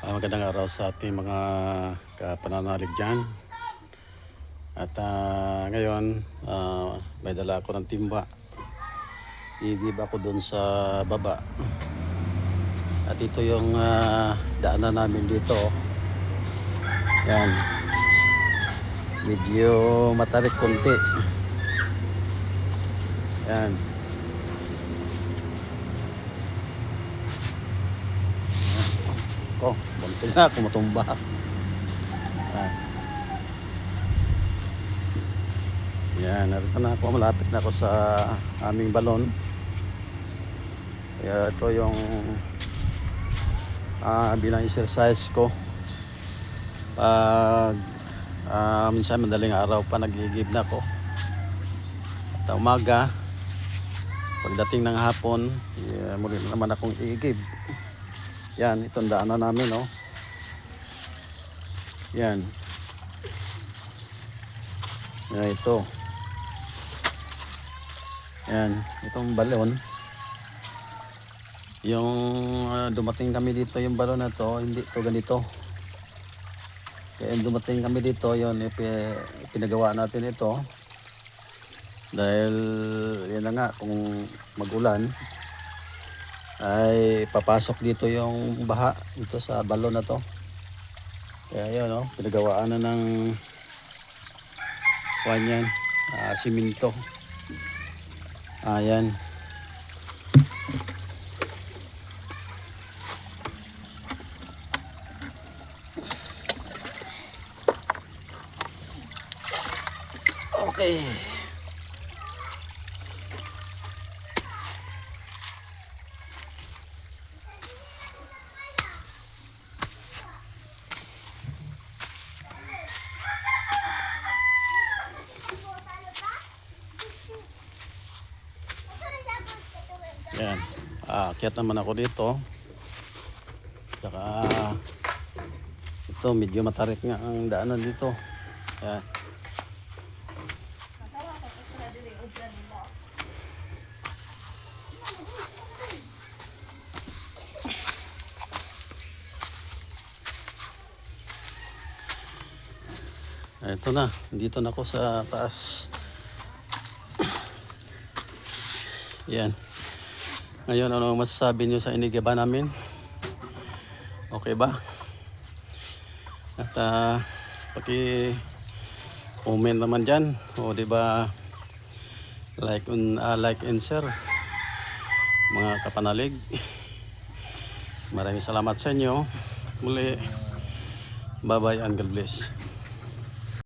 Magandang araw sa ating mga kapananalig dyan. At ngayon, may dala ako ng timba. I-give ako dun sa baba. At ito yung daanan namin dito. Yan. Medyo matarik konti. Yan. Bunti na ako matumba. Yan, narito na ako. Malapit na ako sa aming balon. Kaya ito yung bilang exercise ko. Pag minsan madaling araw pa nag-igib na ako. At umaga, pagdating ng hapon, muli naman akong iigib. Yan, itong daanan namin, oh. Yan. Yan, ito. Yan, itong balon. Yung dumating kami dito, yung balon na to, hindi to ganito. Kaya dumating kami dito, yun, pinagawa natin ito. Dahil, yan na nga, kung mag-ulan, ay papasok dito yung baha dito sa balon na to. Kaya yun, no, pinagawaan na ng kanyan, siminto. Ayan. Okay. Yan. Akyat naman ako dito. Saka ito medyo matarik nga ang daanan dito. Yan. Ito na, dito na ako sa taas. Yan. Ngayon, ano masasabi nyo sa inigiba namin? Okay ba? At paki-comment naman dyan. O diba, like and share, mga kapanalig. Maraming salamat sa inyo. Muli, bye bye and God bless.